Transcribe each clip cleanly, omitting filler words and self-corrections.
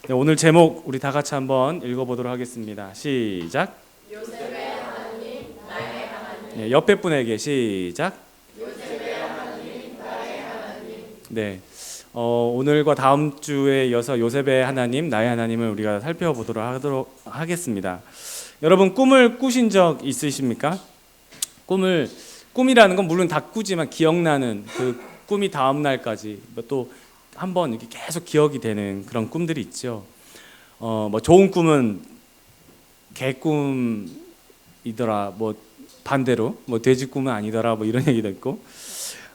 네, 오늘 제목 우리 다 같이 한번 읽어보도록 하겠습니다. 시작. 요셉의 하나님, 나의 하나님. 네, 옆에 분에게 시작. 요셉의 하나님, 나의 하나님. 네, 오늘과 다음 주에 이어서 요셉의 하나님, 나의 하나님을 우리가 살펴보도록 하겠습니다. 여러분 꿈을 꾸신 적 있으십니까? 꿈이라는 건 물론 다 꾸지만 기억나는 그 꿈이 다음 날까지 또 한번 이렇게 계속 기억이 되는 그런 꿈들이 있죠. 뭐 좋은 꿈은 개꿈이더라, 뭐 반대로 뭐 돼지 꿈은 아니더라, 뭐 이런 얘기도 있고,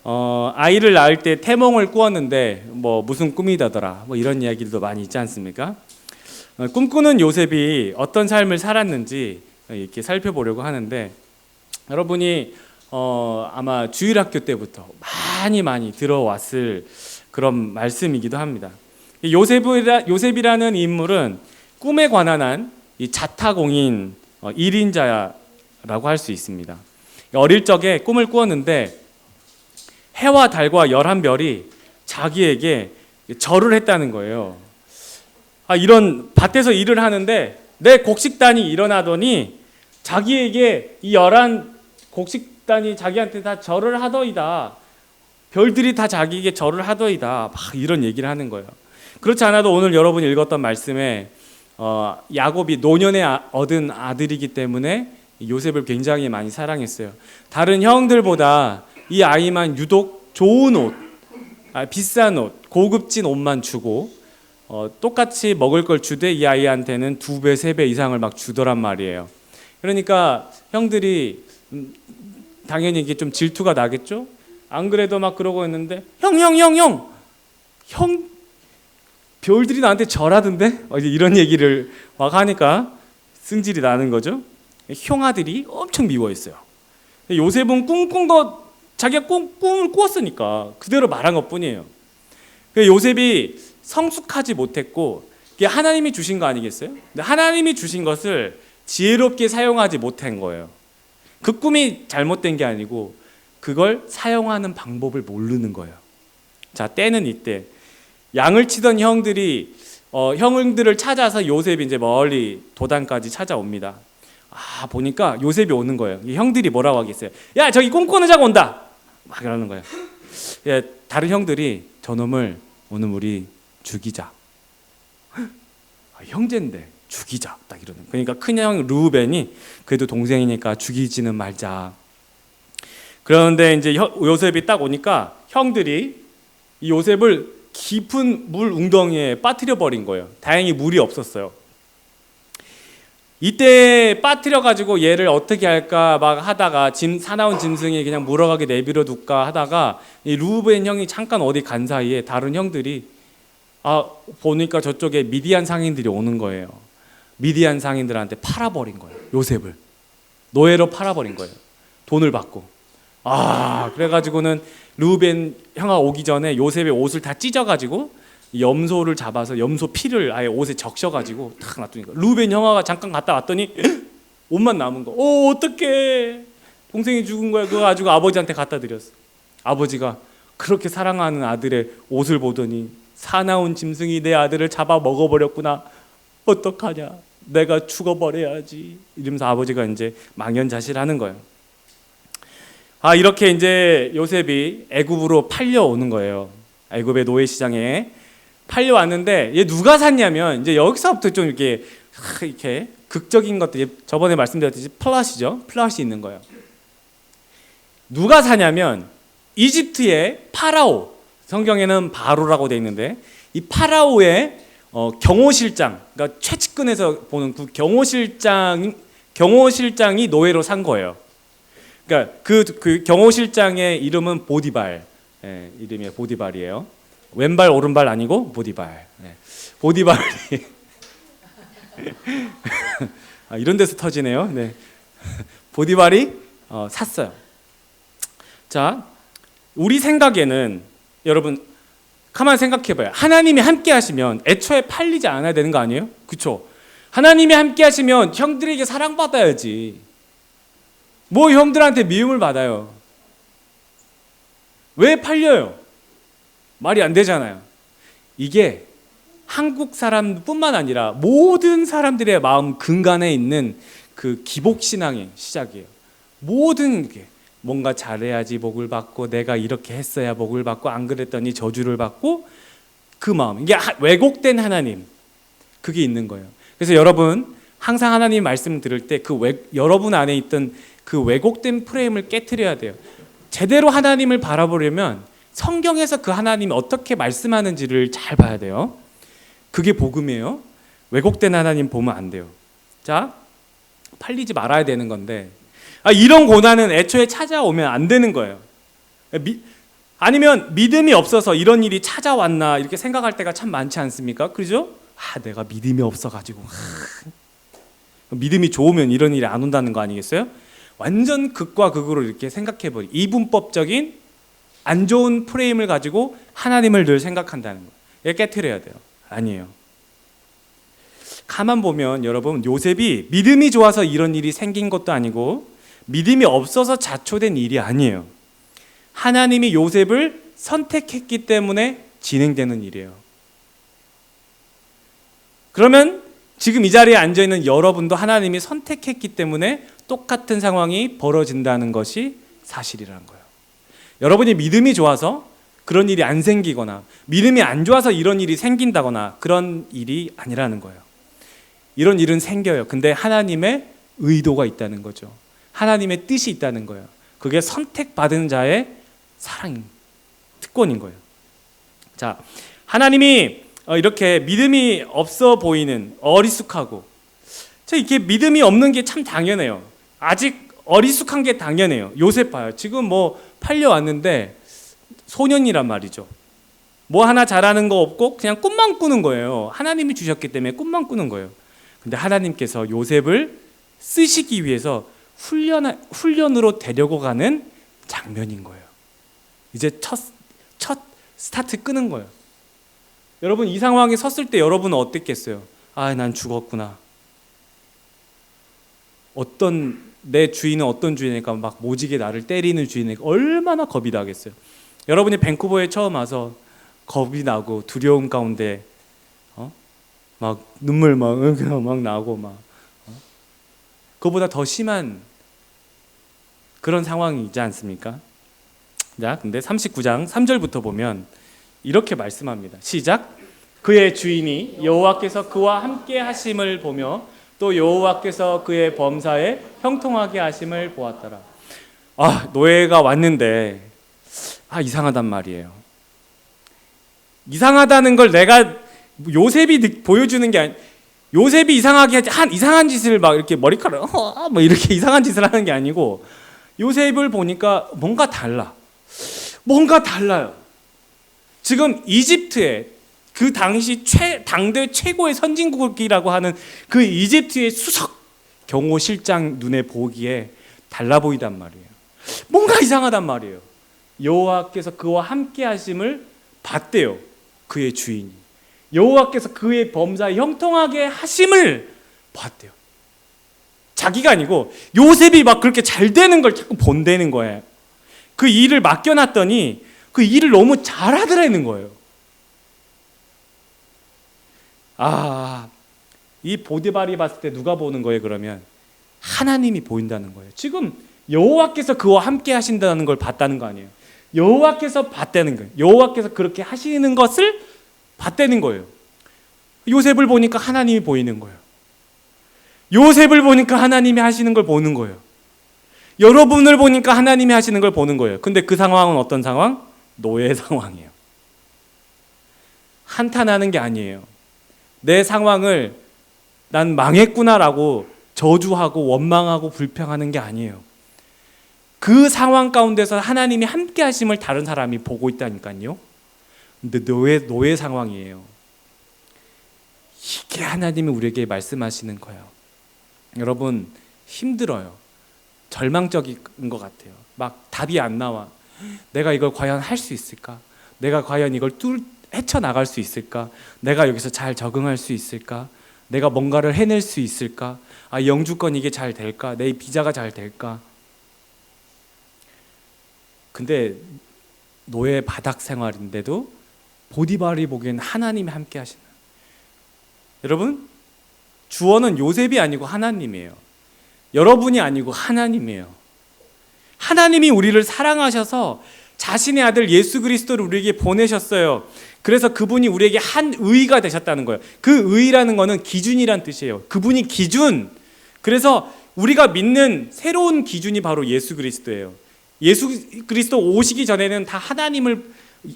아이를 낳을 때 태몽을 꾸었는데 뭐 무슨 꿈이더라, 뭐 이런 이야기들도 많이 있지 않습니까? 꿈꾸는 요셉이 어떤 삶을 살았는지 이렇게 살펴보려고 하는데, 여러분이 아마 주일학교 때부터 많이 들어왔을 그런 말씀이기도 합니다. 요셉이라는 인물은 꿈에 관한 한 이 자타공인 1인자라고 할 수 있습니다. 어릴 적에 꿈을 꾸었는데 해와 달과 11별이 자기에게 절을 했다는 거예요. 이런 밭에서 일을 하는데 내 곡식단이 일어나더니 자기에게 이 11 곡식단이 자기한테 다 절을 하더이다. 별들이 다 자기에게 절을 하더이다. 막 이런 얘기를 하는 거예요. 그렇지 않아도 오늘 여러분이 읽었던 말씀에 야곱이 노년에 얻은 아들이기 때문에 요셉을 굉장히 많이 사랑했어요. 다른 형들보다 이 아이만 유독 좋은 옷, 비싼 옷, 고급진 옷만 주고 똑같이 먹을 걸 주되 이 아이한테는 2배, 3배 이상을 막 주더란 말이에요. 그러니까 형들이 당연히 이게 좀 질투가 나겠죠? 안 그래도 막 그러고 있는데 형 별들이 나한테 절하던데? 이런 얘기를 막 하니까 승질이 나는 거죠. 형아들이 엄청 미워했어요. 요셉은 꿈꾼 거 자기가 꿈을 꾸었으니까 그대로 말한 것뿐이에요. 요셉이 성숙하지 못했고 그게 하나님이 주신 거 아니겠어요? 근데 하나님이 주신 것을 지혜롭게 사용하지 못한 거예요. 그 꿈이 잘못된 게 아니고 그걸 사용하는 방법을 모르는 거예요. 자, 때는 이때 양을 치던 형들을 찾아서 요셉이 이제 멀리 도단까지 찾아옵니다. 보니까 요셉이 오는 거예요. 형들이 뭐라고 하겠어요? 야, 저기 꿈꾸는 자가 온다. 막 이러는 거예요. 다른 형들이 저놈을 오늘 우리 죽이자. 형제인데 죽이자. 딱 이러는. 그러니까 큰형 르우벤이 그래도 동생이니까 죽이지는 말자. 그런데 이제 요셉이 딱 오니까 형들이 이 요셉을 깊은 물 웅덩이에 빠뜨려 버린 거예요. 다행히 물이 없었어요. 이때 빠뜨려 가지고 얘를 어떻게 할까 막 하다가 사나운 짐승이 그냥 물어가게 내버려 둘까 하다가 이 루벤 형이 잠깐 어디 간 사이에 다른 형들이 보니까 저쪽에 미디안 상인들이 오는 거예요. 미디안 상인들한테 팔아버린 거예요. 요셉을 노예로 팔아버린 거예요. 돈을 받고. 그래가지고는 루벤 형아 오기 전에 요셉의 옷을 다 찢어가지고 염소를 잡아서 염소 피를 아예 옷에 적셔가지고 탁 놔두니까 루벤 형아가 잠깐 갔다 왔더니 옷만 남은 거. 어떡해, 동생이 죽은 거야. 그거 가지고 아버지한테 갖다 드렸어. 아버지가 그렇게 사랑하는 아들의 옷을 보더니 사나운 짐승이 내 아들을 잡아 먹어버렸구나. 어떡하냐, 내가 죽어버려야지. 이러면서 아버지가 이제 망연자실하는 거예요. 이렇게 이제 요셉이 애굽으로 팔려오는 거예요. 애굽의 노예 시장에 팔려왔는데 얘 누가 샀냐면 이제 여기서부터 좀 이렇게 극적인 것들이 저번에 말씀드렸듯이 플롯이 있는 거예요. 누가 사냐면 이집트의 파라오, 성경에는 바로라고 되어 있는데 이 파라오의 경호실장, 그러니까 최측근에서 보는 그 경호실장이 노예로 산 거예요. 그러니까 그 경호실장의 이름은 보디발, 이름이 보디발이에요. 왼발 오른발 아니고 보디발. 보디발이 이런 데서 터지네요. 네. 보디발이 샀어요. 자, 우리 생각에는 여러분 가만 생각해봐요. 하나님이 함께 하시면 애초에 팔리지 않아야 되는 거 아니에요? 그렇죠? 하나님이 함께 하시면 형들에게 사랑받아야지. 뭐 형들한테 미움을 받아요. 왜 팔려요? 말이 안 되잖아요. 이게 한국 사람뿐만 아니라 모든 사람들의 마음 근간에 있는 그 기복 신앙의 시작이에요. 모든 게 뭔가 잘해야지 복을 받고 내가 이렇게 했어야 복을 받고 안 그랬더니 저주를 받고 그 마음, 이게 왜곡된 하나님, 그게 있는 거예요. 그래서 여러분 항상 하나님 말씀 들을 때 여러분 안에 있던 그 왜곡된 프레임을 깨트려야 돼요. 제대로 하나님을 바라보려면 성경에서 그 하나님이 어떻게 말씀하는지를 잘 봐야 돼요. 그게 복음이에요. 왜곡된 하나님 보면 안 돼요. 자, 팔리지 말아야 되는 건데 이런 고난은 애초에 찾아오면 안 되는 거예요. 아니면 믿음이 없어서 이런 일이 찾아왔나 이렇게 생각할 때가 참 많지 않습니까? 그죠? 내가 믿음이 없어가지고 믿음이 좋으면 이런 일이 안 온다는 거 아니겠어요? 완전 극과 극으로 이렇게 생각해버리 이분법적인 안 좋은 프레임을 가지고 하나님을 늘 생각한다는 거예요. 이게 깨트려야 돼요. 아니에요. 가만 보면 여러분 요셉이 믿음이 좋아서 이런 일이 생긴 것도 아니고 믿음이 없어서 자초된 일이 아니에요. 하나님이 요셉을 선택했기 때문에 진행되는 일이에요. 그러면 지금 이 자리에 앉아있는 여러분도 하나님이 선택했기 때문에 똑같은 상황이 벌어진다는 것이 사실이라는 거예요. 여러분이 믿음이 좋아서 그런 일이 안 생기거나 믿음이 안 좋아서 이런 일이 생긴다거나 그런 일이 아니라는 거예요. 이런 일은 생겨요. 근데 하나님의 의도가 있다는 거죠. 하나님의 뜻이 있다는 거예요. 그게 선택받은 자의 사랑, 특권인 거예요. 자, 하나님이 이렇게 믿음이 없어 보이는 어리숙하고 이렇게 믿음이 없는 게 참 당연해요. 아직 어리숙한 게 당연해요. 요셉 봐요. 지금 뭐 팔려왔는데 소년이란 말이죠. 뭐 하나 잘하는 거 없고 그냥 꿈만 꾸는 거예요. 하나님이 주셨기 때문에 꿈만 꾸는 거예요. 근데 하나님께서 요셉을 쓰시기 위해서 훈련으로 데려고 가는 장면인 거예요. 이제 첫 스타트 끄는 거예요. 여러분 이 상황에 섰을 때 여러분은 어땠겠어요? 난 죽었구나. 내 주인은 어떤 주인일까? 막 모지게 나를 때리는 주인일까? 얼마나 겁이 나겠어요. 여러분이 밴쿠버에 처음 와서 겁이 나고 두려움 가운데 막 눈물 막 나고 그거보다 더 심한 그런 상황이지 않습니까? 자, 근데 39장 3절부터 보면 이렇게 말씀합니다. 시작. 그의 주인이 여호와께서 그와 함께 하심을 보며 또 여호와께서 그의 범사에 형통하게 하심을 보았더라. 노예가 왔는데 이상하단 말이에요. 이상하다는 걸 내가 요셉이 보여주는 게 요셉이 이상하게 이상한 짓을 막 이렇게 머리카락 뭐 이렇게 이상한 짓을 하는 게 아니고 요셉을 보니까 뭔가 달라요. 지금 이집트에 그 당시 당대 최고의 선진국이라고 하는 그 이집트의 수석 경호실장 눈에 보기에 달라 보이단 말이에요. 뭔가 이상하단 말이에요. 여호와께서 그와 함께 하심을 봤대요. 그의 주인이. 여호와께서 그의 범사에 형통하게 하심을 봤대요. 자기가 아니고 요셉이 막 그렇게 잘 되는 걸 자꾸 본다는 거예요. 그 일을 맡겨놨더니 그 일을 너무 잘하더라는 거예요. 이 보디발이 봤을 때 누가 보는 거예요? 그러면 하나님이 보인다는 거예요. 지금 여호와께서 그와 함께 하신다는 걸 봤다는 거 아니에요. 여호와께서 봤다는 거예요. 여호와께서 그렇게 하시는 것을 봤다는 거예요. 요셉을 보니까 하나님이 보이는 거예요. 요셉을 보니까 하나님이 하시는 걸 보는 거예요. 여러분을 보니까 하나님이 하시는 걸 보는 거예요. 근데 그 상황은 어떤 상황? 노예 상황이에요. 한탄하는 게 아니에요. 내 상황을 난 망했구나라고 저주하고 원망하고 불평하는 게 아니에요. 그 상황 가운데서 하나님이 함께 하심을 다른 사람이 보고 있다니까요. 근데 노예 상황이에요. 이게 하나님이 우리에게 말씀하시는 거예요. 여러분 힘들어요. 절망적인 것 같아요. 막 답이 안 나와. 내가 이걸 과연 할 수 있을까? 내가 과연 이걸 헤쳐나갈 수 있을까? 내가 여기서 잘 적응할 수 있을까? 내가 뭔가를 해낼 수 있을까? 영주권 이게 잘 될까? 내 비자가 잘 될까? 근데 노예 바닥 생활인데도 보디발이 보기엔 하나님이 함께 하시는, 여러분, 주어는 요셉이 아니고 하나님이에요. 여러분이 아니고 하나님이에요. 하나님이 우리를 사랑하셔서 자신의 아들 예수 그리스도를 우리에게 보내셨어요. 그래서 그분이 우리에게 한 의가 되셨다는 거예요. 그 의라는 거는 기준이란 뜻이에요. 그분이 기준. 그래서 우리가 믿는 새로운 기준이 바로 예수 그리스도예요. 예수 그리스도 오시기 전에는 다 하나님을,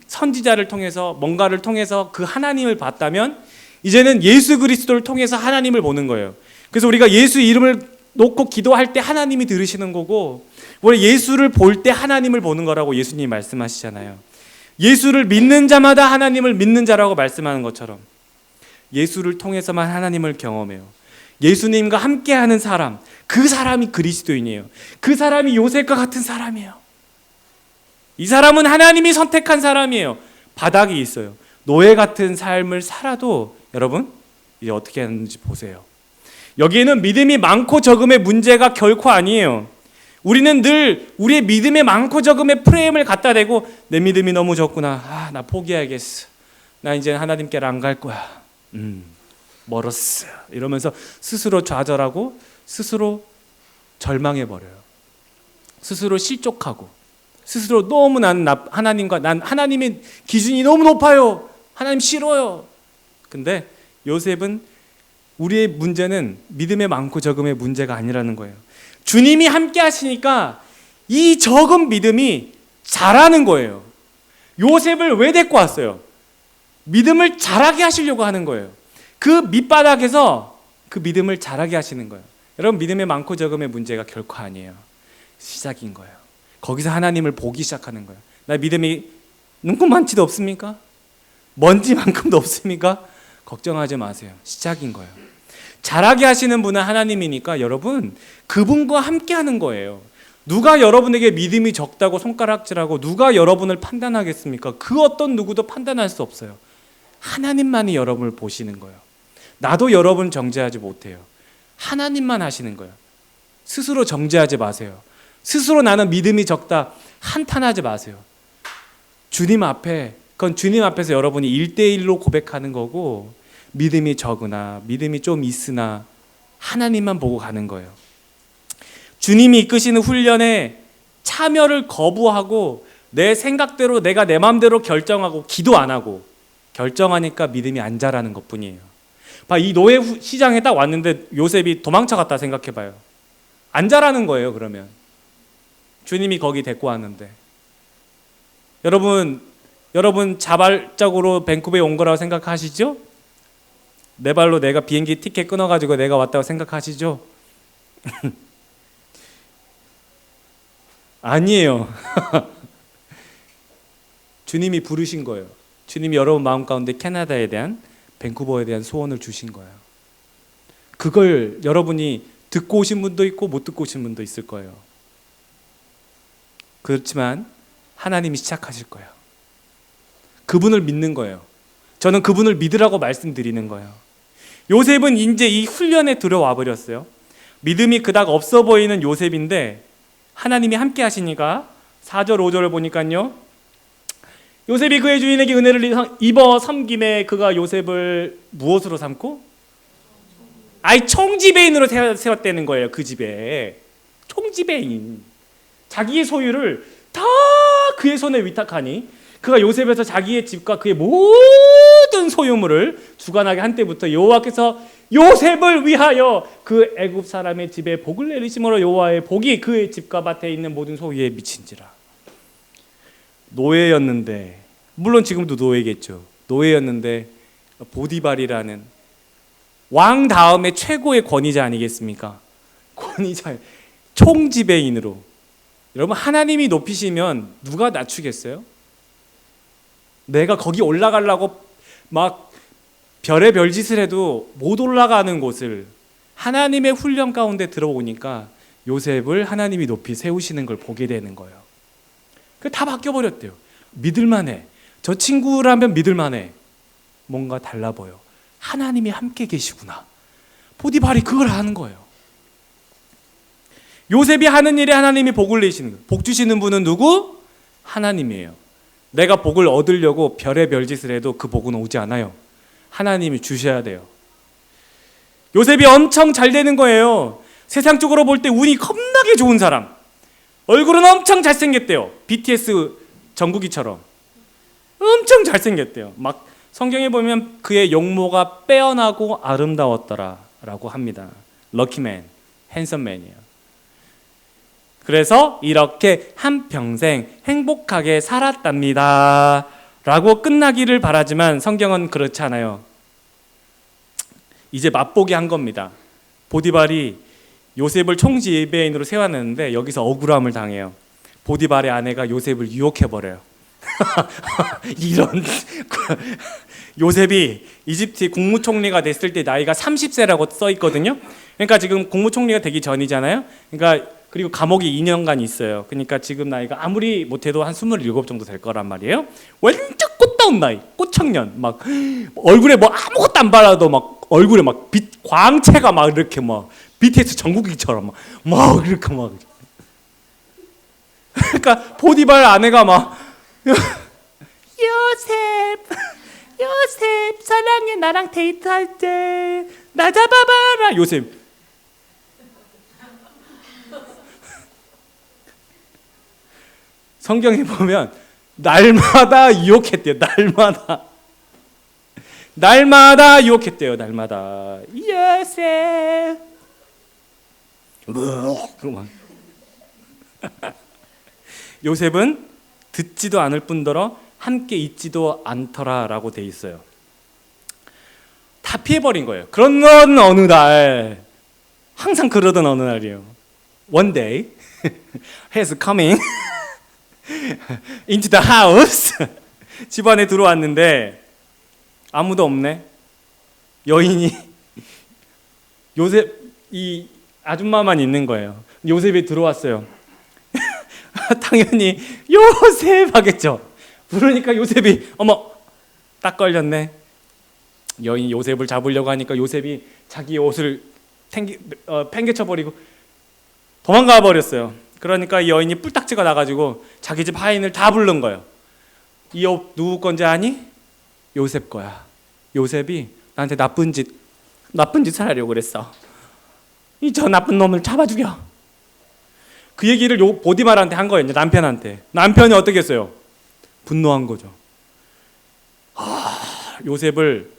선지자를 통해서 뭔가를 통해서 그 하나님을 봤다면 이제는 예수 그리스도를 통해서 하나님을 보는 거예요. 그래서 우리가 예수 이름을 놓고 기도할 때 하나님이 들으시는 거고, 우리 예수를 볼 때 하나님을 보는 거라고 예수님이 말씀하시잖아요. 예수를 믿는 자마다 하나님을 믿는 자라고 말씀하는 것처럼 예수를 통해서만 하나님을 경험해요. 예수님과 함께하는 사람, 그 사람이 그리스도인이에요. 그 사람이 요셉과 같은 사람이에요. 이 사람은 하나님이 선택한 사람이에요. 바닥이 있어요. 노예 같은 삶을 살아도 여러분 이제 어떻게 하는지 보세요. 여기에는 믿음이 많고 적음의 문제가 결코 아니에요. 우리는 늘 우리의 믿음의 많고 적음의 프레임을 갖다 대고, 내 믿음이 너무 적구나, 나 포기해야겠어, 나 이제 하나님께로 안 갈 거야, 멀었어, 이러면서 스스로 좌절하고 스스로 절망해버려요. 스스로 실족하고 스스로 너무 난 하나님의 기준이 너무 높아요, 하나님 싫어요. 근데 요셉은, 우리의 문제는 믿음의 많고 적음의 문제가 아니라는 거예요. 주님이 함께 하시니까 이 적은 믿음이 자라는 거예요. 요셉을 왜 데리고 왔어요? 믿음을 자라게 하시려고 하는 거예요. 그 밑바닥에서 그 믿음을 자라게 하시는 거예요. 여러분, 믿음의 많고 적음의 문제가 결코 아니에요. 시작인 거예요. 거기서 하나님을 보기 시작하는 거예요. 나 믿음이 눈곱만치도 없습니까? 먼지만큼도 없습니까? 걱정하지 마세요. 시작인 거예요. 자라게 하시는 분은 하나님이니까 여러분, 그분과 함께 하는 거예요. 누가 여러분에게 믿음이 적다고 손가락질하고 누가 여러분을 판단하겠습니까? 그 어떤 누구도 판단할 수 없어요. 하나님만이 여러분을 보시는 거예요. 나도 여러분 정죄하지 못해요. 하나님만 하시는 거예요. 스스로 정죄하지 마세요. 스스로 나는 믿음이 적다 한탄하지 마세요. 주님 앞에, 그건 주님 앞에서 여러분이 1대1로 고백하는 거고, 믿음이 적으나 믿음이 좀 있으나 하나님만 보고 가는 거예요. 주님이 이끄시는 훈련에 참여를 거부하고 내 생각대로, 내가 내 마음대로 결정하고 기도 안 하고 결정하니까 믿음이 안 자라는 것뿐이에요. 이 노예 시장에 딱 왔는데 요셉이 도망쳐갔다 생각해봐요. 안 자라는 거예요. 그러면 주님이 거기 데리고 왔는데, 여러분 자발적으로 밴쿠버에 온 거라고 생각하시죠? 내 발로 내가 비행기 티켓 끊어가지고 내가 왔다고 생각하시죠? 아니에요. 주님이 부르신 거예요. 주님이 여러분 마음 가운데 캐나다에 대한, 밴쿠버에 대한 소원을 주신 거예요. 그걸 여러분이 듣고 오신 분도 있고 못 듣고 오신 분도 있을 거예요. 그렇지만 하나님이 시작하실 거예요. 그분을 믿는 거예요. 저는 그분을 믿으라고 말씀드리는 거예요. 요셉은 이제 이 훈련에 들어와 버렸어요. 믿음이 그닥 없어 보이는 요셉인데 하나님이 함께 하시니까 4절 5절을 보니까요, 요셉이 그의 주인에게 은혜를 입어 섬김에 그가 요셉을 무엇으로 삼고? 총지배인으로 세웠다는 거예요. 그 집에 총지배인, 자기의 소유를 다 그의 손에 위탁하니 그가 요셉에서 자기의 집과 그의 모든 소유물을 주관하게 한 때부터 여호와께서 요셉을 위하여 그 애굽 사람의 집에 복을 내리심으로 여호와의 복이 그의 집과 밭에 있는 모든 소유에 미친지라. 노예였는데, 물론 지금도 노예겠죠. 노예였는데 보디발이라는 왕 다음에 최고의 권위자 아니겠습니까? 권위자, 총지배인으로. 여러분, 하나님이 높이시면 누가 낮추겠어요? 내가 거기 올라가려고 막 별의 별짓을 해도 못 올라가는 곳을 하나님의 훈련 가운데 들어오니까 요셉을 하나님이 높이 세우시는 걸 보게 되는 거예요. 다 바뀌어버렸대요. 믿을만해. 저 친구라면 믿을만해. 뭔가 달라 보여. 하나님이 함께 계시구나. 보디발이 그걸 하는 거예요. 요셉이 하는 일에 하나님이 복을 내시는 거예요. 복 주시는 분은 누구? 하나님이에요. 내가 복을 얻으려고 별의 별짓을 해도 그 복은 오지 않아요. 하나님이 주셔야 돼요. 요셉이 엄청 잘 되는 거예요. 세상적으로 볼 때 운이 겁나게 좋은 사람. 얼굴은 엄청 잘생겼대요. BTS 정국이처럼 엄청 잘생겼대요. 막 성경에 보면 그의 용모가 빼어나고 아름다웠더라 라고 합니다. 럭키맨, 핸섬맨이에요. 그래서 이렇게 한평생 행복하게 살았답니다 라고 끝나기를 바라지만 성경은 그렇지 않아요. 이제 맛보게 한 겁니다. 보디발이 요셉을 총지배인으로 세웠는데 여기서 억울함을 당해요. 보디발의 아내가 요셉을 유혹해버려요. 이런 요셉이 이집트의 국무총리가 됐을 때 나이가 30세라고 써 있거든요. 그러니까 지금 국무총리가 되기 전이잖아요. 그러니까 그리고 감옥에 2년간 있어요. 그러니까 지금 나이가 아무리 못해도 한 27 정도 될 거란 말이에요. 완전 꽃다운 나이, 꽃청년. 막 얼굴에 뭐 아무것도 안 발라도 막 얼굴에 막 빛 광채가 막 이렇게 막 BTS 정국이처럼 막 이렇게 막. 그러니까 보디발 아내가 막 요셉 사랑해 나랑 데이트할 때 나 잡아봐라 요셉. 성경에 보면 날마다 유혹했대요. 날마다 유혹했대요. 날마다 요셉 요셉은 듣지도 않을 뿐더러 함께 있지도 않더라라고 돼 있어요. 다 피해버린 거예요. 그런 건 어느 날, 항상 그러던 어느 날이에요. One day, he's coming into the house. 집안에 들어왔는데 아무도 없네. 여인이 요셉 이 아줌마만 있는 거예요. 요셉이 들어왔어요. 당연히 요셉 하겠죠. 그러니까 요셉이 어머 딱 걸렸네. 여인이 요셉을 잡으려고 하니까 요셉이 자기 옷을 팽개쳐버리고 도망가 버렸어요. 그러니까 이 여인이 뿔딱지가 나가지고 자기 집 하인을 다 부른 거예요. 이 옷 누구 건지 아니? 요셉 거야. 요셉이 나한테 나쁜 짓을 하려고 그랬어. 이 저 나쁜 놈을 잡아 죽여. 그 얘기를 보디발한테 한 거예요. 남편한테. 남편이 어떻게 했어요? 분노한 거죠. 요셉을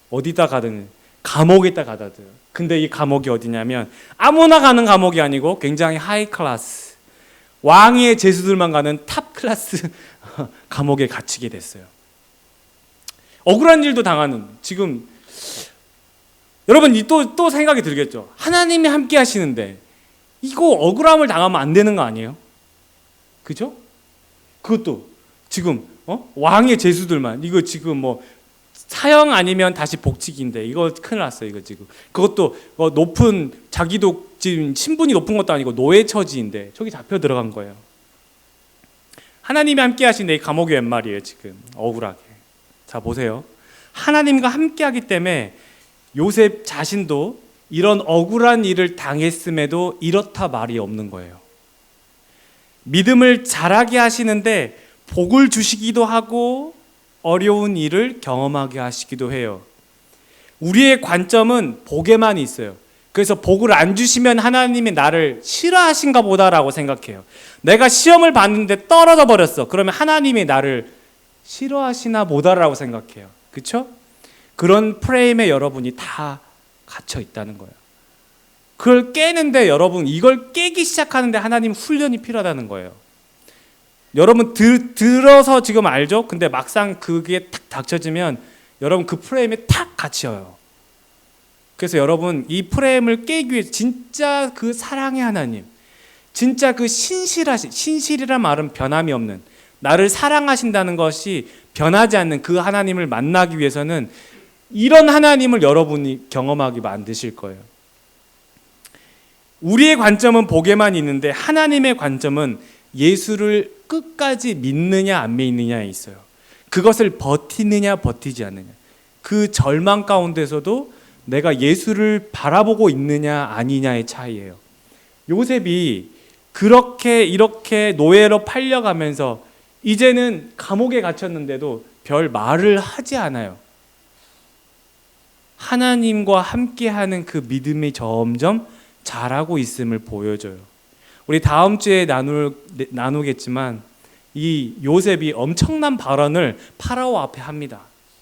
어디다 가든 감옥에다 가다 둬요. 근데 이 감옥이 어디냐면 아무나 가는 감옥이 아니고 굉장히 하이 클래스, 왕의 제수들만 가는 탑 클래스 감옥에 갇히게 됐어요. 억울한 일도 당하는. 지금 여러분 또 생각이 들겠죠. 하나님이 함께 하시는데 이거 억울함을 당하면 안 되는 거 아니에요? 그죠? 그것도 지금 왕의 제수들만 이거 지금 뭐 사형 아니면 다시 복직인데 이거 큰일 났어요. 이거 지금 그것도 높은 자기도 지금 신분이 높은 것도 아니고 노예 처지인데 저기 잡혀 들어간 거예요. 하나님이 함께 하신데 이 감옥이 웬 말이에요. 지금 억울하게. 자 보세요. 하나님과 함께 하기 때문에 요셉 자신도 이런 억울한 일을 당했음에도 이렇다 말이 없는 거예요. 믿음을 자라게 하시는데 복을 주시기도 하고 어려운 일을 경험하게 하시기도 해요. 우리의 관점은 복에만 있어요. 그래서 복을 안 주시면 하나님이 나를 싫어하신가 보다라고 생각해요. 내가 시험을 봤는데 떨어져 버렸어. 그러면 하나님이 나를 싫어하시나 보다라고 생각해요. 그렇죠? 그런 프레임에 여러분이 다 갇혀 있다는 거예요. 그걸 깨는데 여러분 이걸 깨기 시작하는데 하나님 훈련이 필요하다는 거예요. 여러분 들어서 지금 알죠? 근데 막상 그게 탁 닥쳐지면 여러분 그 프레임에 탁 갇혀요. 그래서 여러분 이 프레임을 깨기 위해 진짜 그 사랑의 하나님, 진짜 그 신실이란 말은 변함이 없는 나를 사랑하신다는 것이 변하지 않는 그 하나님을 만나기 위해서는 이런 하나님을 여러분이 경험하게 만드실 거예요. 우리의 관점은 복에만 있는데 하나님의 관점은 예수를 끝까지 믿느냐 안 믿느냐에 있어요. 그것을 버티느냐 버티지 않느냐. 그 절망 가운데서도 내가 예수를 바라보고 있느냐 아니냐의 차이예요. 요셉이 그렇게 이렇게 노예로 팔려가면서 이제는 감옥에 갇혔는데도 별 말을 하지 않아요. 하나님과 함께하는 그 믿음이 점점 자라고 있음을 보여줘요. 우리 다음 주에 나누겠지만 이 요셉이 엄청난 발언을 파라오 앞에 합니다.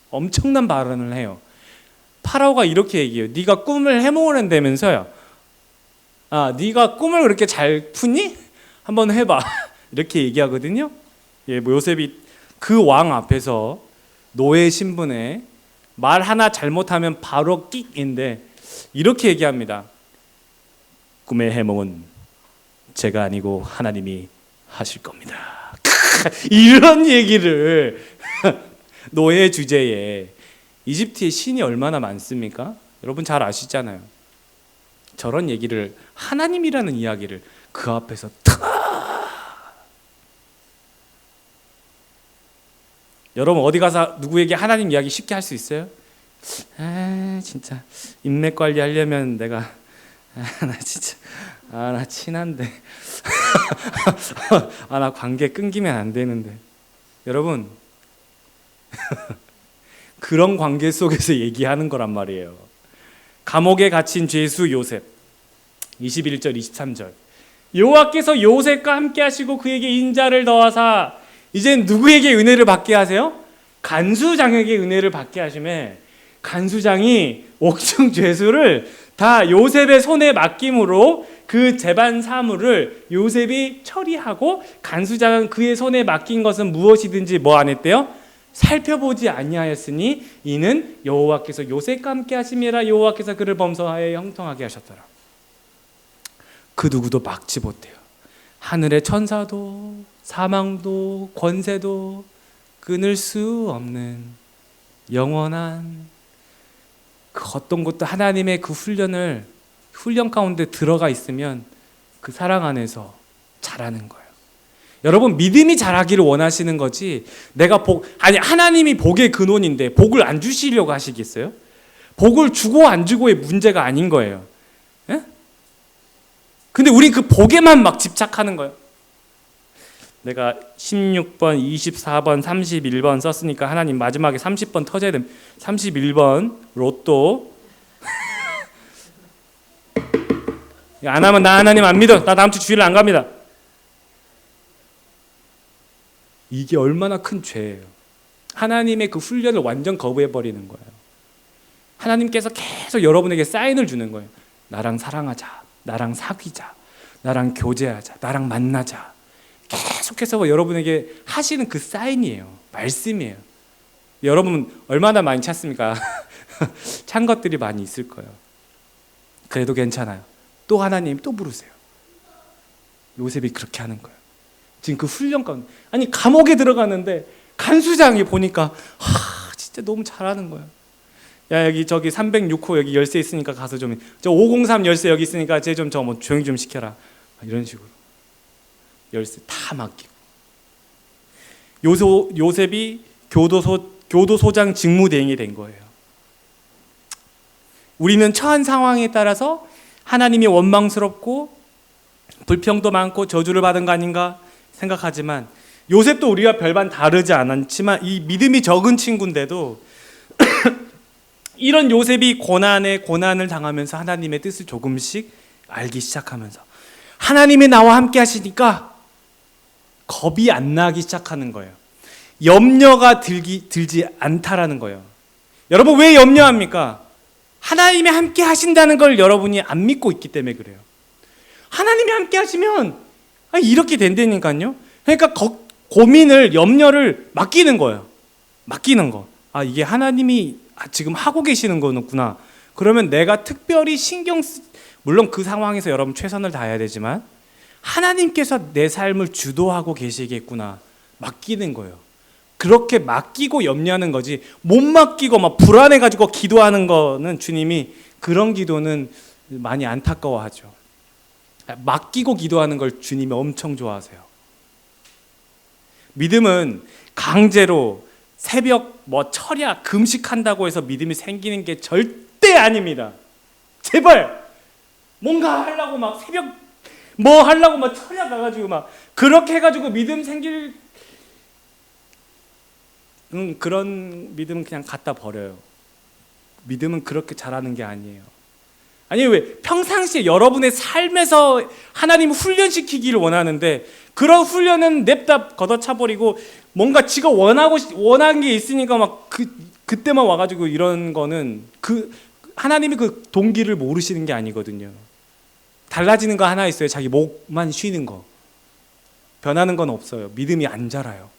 엄청난 발언을 해요. 파라오가 이렇게 얘기해요. 네가 꿈을 해몽한다면서요. 네가 꿈을 그렇게 잘 푸니? 한번 해봐. 이렇게 얘기하거든요. 예, 뭐 요셉이 그 왕 앞에서 노예 신분에 말 하나 잘못하면 바로 끽인데 이렇게 얘기합니다. 꿈의 해몽은 제가 아니고 하나님이 하실 겁니다. 이런 얘기를 노예 주제에 이집트의 신이 얼마나 많습니까? 여러분 잘 아시잖아요. 저런 얘기를 하나님이라는 이야기를 그 앞에서 여러분 어디 가서 누구에게 하나님 이야기 쉽게 할 수 있어요? 진짜 인맥 관리하려면 내가 나 진짜 나 친한데 나 관계 끊기면 안 되는데 여러분 그런 관계 속에서 얘기하는 거란 말이에요. 감옥에 갇힌 죄수 요셉 21절 23절 여호와께서 요셉과 함께 하시고 그에게 인자를 더하사 이젠 누구에게 은혜를 받게 하세요? 간수장에게 은혜를 받게 하시매 간수장이 옥중 죄수를 다 요셉의 손에 맡김으로 그 재반 사물을 요셉이 처리하고 간수장은 그의 손에 맡긴 것은 무엇이든지 뭐 안 했대요? 살펴보지 아니하였으니 이는 여호와께서 요셉과 함께 하심이라 여호와께서 그를 범사하여 형통하게 하셨더라. 그 누구도 막지 못해요. 하늘의 천사도 사망도 권세도 끊을 수 없는 영원한 그 어떤 것도 하나님의 그 훈련 가운데 들어가 있으면 그 사랑 안에서 자라는 거예요. 여러분 믿음이 자라기를 원하시는 거지 내가 하나님이 복의 근원인데 복을 안 주시려고 하시겠어요? 복을 주고 안 주고의 문제가 아닌 거예요. 예? 근데 우린 그 복에만 막 집착하는 거예요. 내가 16번, 24번, 31번 썼으니까 하나님 마지막에 30번 터져야 됩니다. 31번 로또 안 하면 나 하나님 안 믿어. 나 다음 주 주일 안 갑니다. 이게 얼마나 큰 죄예요. 하나님의 그 훈련을 완전 거부해버리는 거예요. 하나님께서 계속 여러분에게 사인을 주는 거예요. 나랑 사랑하자. 나랑 사귀자. 나랑 교제하자. 나랑 만나자. 계속해서 여러분에게 하시는 그 사인이에요. 말씀이에요. 여러분 얼마나 많이 찾습니까? 찬 것들이 많이 있을 거예요. 그래도 괜찮아요. 또 하나님 또 부르세요. 요셉이 그렇게 하는 거예요. 지금 그 훈련 가운데 아니 감옥에 들어가는데 간수장이 보니까 진짜 너무 잘하는 거예요. 야 여기 저기 306호 여기 열쇠 있으니까 가서 좀 저 503 열쇠 여기 있으니까 쟤 좀 뭐 조용히 좀 시켜라. 이런 식으로 열쇠 다 맡기고 요셉이 교도소장 직무대행이 된 거예요. 우리는 처한 상황에 따라서 하나님이 원망스럽고 불평도 많고 저주를 받은 거 아닌가 생각하지만 요셉도 우리가 별반 다르지 않았지만 이 믿음이 적은 친구인데도 이런 요셉이 고난을 당하면서 하나님의 뜻을 조금씩 알기 시작하면서 하나님이 나와 함께 하시니까 겁이 안 나기 시작하는 거예요. 염려가 들지 않다라는 거예요. 여러분 왜 염려합니까? 하나님이 함께 하신다는 걸 여러분이 안 믿고 있기 때문에 그래요. 하나님이 함께 하시면 이렇게 된다니까요. 그러니까 고민을 염려를 맡기는 거예요. 맡기는 거. 이게 하나님이 지금 하고 계시는 거구나. 그러면 내가 특별히 물론 그 상황에서 여러분 최선을 다해야 되지만 하나님께서 내 삶을 주도하고 계시겠구나. 맡기는 거예요. 그렇게 맡기고 염려하는 거지 못 맡기고 막 불안해가지고 기도하는 거는 주님이 그런 기도는 많이 안타까워하죠. 맡기고 기도하는 걸 주님이 엄청 좋아하세요. 믿음은 강제로 새벽 철야 금식한다고 해서 믿음이 생기는 게 절대 아닙니다. 제발 뭔가 하려고 막 새벽 하려고 막 철야 가가지고 막 그렇게 해가지고 믿음 생길 그런 믿음은 그냥 갖다 버려요. 믿음은 그렇게 자라는 게 아니에요. 아니, 왜 평상시에 여러분의 삶에서 하나님 훈련시키기를 원하는데 그런 훈련은 냅다 걷어차버리고 뭔가 지가 원하는 게 있으니까 막 그때만 와가지고 이런 거는 하나님이 그 동기를 모르시는 게 아니거든요. 달라지는 거 하나 있어요. 자기 목만 쉬는 거. 변하는 건 없어요. 믿음이 안 자라요.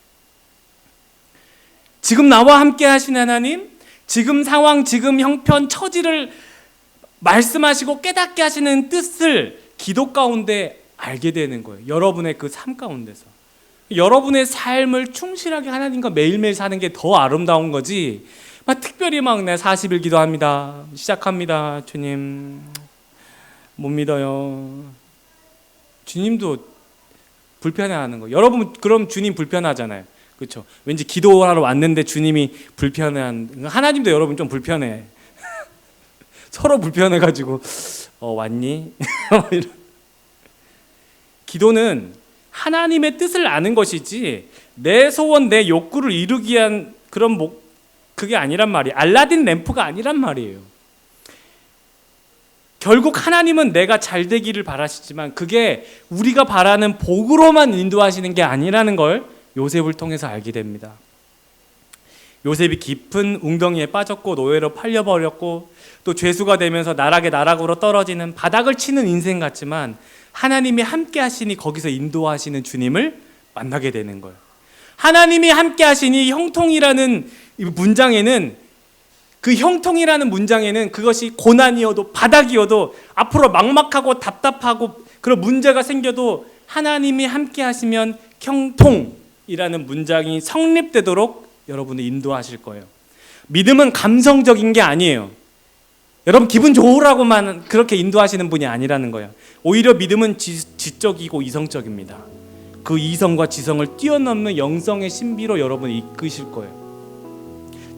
지금 나와 함께 하신 하나님, 지금 상황, 지금 형편, 처지를 말씀하시고 깨닫게 하시는 뜻을 기도 가운데 알게 되는 거예요. 여러분의 그 삶 가운데서. 여러분의 삶을 충실하게 하나님과 매일매일 사는 게 더 아름다운 거지. 막 특별히 막 내 40일 기도합니다. 시작합니다. 주님 못 믿어요. 주님도 불편해하는 거. 여러분 그럼 주님 불편하잖아요. 그렇죠? 왠지 기도하러 왔는데 주님이 불편해한. 하나님도 여러분 좀 불편해. 서로 불편해가지고 왔니? 기도는 하나님의 뜻을 아는 것이지 내 소원, 내 욕구를 이루기 위한 그런 그게 아니란 말이에요. 알라딘 램프가 아니란 말이에요. 결국 하나님은 내가 잘 되기를 바라시지만 그게 우리가 바라는 복으로만 인도하시는 게 아니라는 걸 요셉을 통해서 알게 됩니다. 요셉이 깊은 웅덩이에 빠졌고 노예로 팔려버렸고 또 죄수가 되면서 나락으로 떨어지는 바닥을 치는 인생 같지만 하나님이 함께 하시니 거기서 인도하시는 주님을 만나게 되는 거예요. 하나님이 함께 하시니 형통이라는 문장에는 그 형통이라는 문장에는 그것이 고난이어도 바닥이어도 앞으로 막막하고 답답하고 그런 문제가 생겨도 하나님이 함께 하시면 형통이라는 문장이 성립되도록 여러분을 인도하실 거예요. 믿음은 감성적인 게 아니에요. 여러분 기분 좋으라고만 그렇게 인도하시는 분이 아니라는 거예요. 오히려 믿음은 지적이고 이성적입니다. 그 이성과 지성을 뛰어넘는 영성의 신비로 여러분을 이끄실 거예요.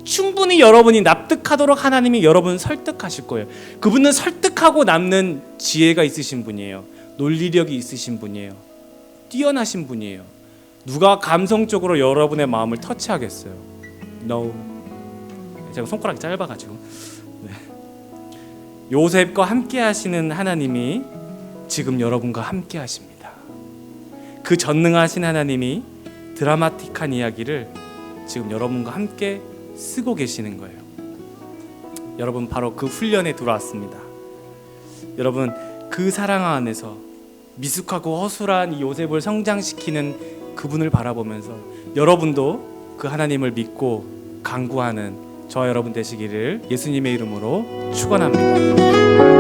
충분히 여러분이 납득하도록 하나님이 여러분을 설득하실 거예요. 그분은 설득하고 남는 지혜가 있으신 분이에요. 논리력이 있으신 분이에요. 뛰어나신 분이에요. 누가 감성적으로 여러분의 마음을 터치하겠어요? No. 제가 손가락이 짧아가지고. 네. 요셉과 함께 하시는 하나님이 지금 여러분과 함께 하십니다. 그 전능하신 하나님이 드라마틱한 이야기를 지금 여러분과 함께 쓰고 계시는 거예요. 여러분 바로 그 훈련에 들어왔습니다. 여러분 그 사랑 안에서 미숙하고 허술한 이 요셉을 성장시키는 그분을 바라보면서 여러분도 그 하나님을 믿고 강구하는 저와 여러분 되시기를 예수님의 이름으로 축원합니다.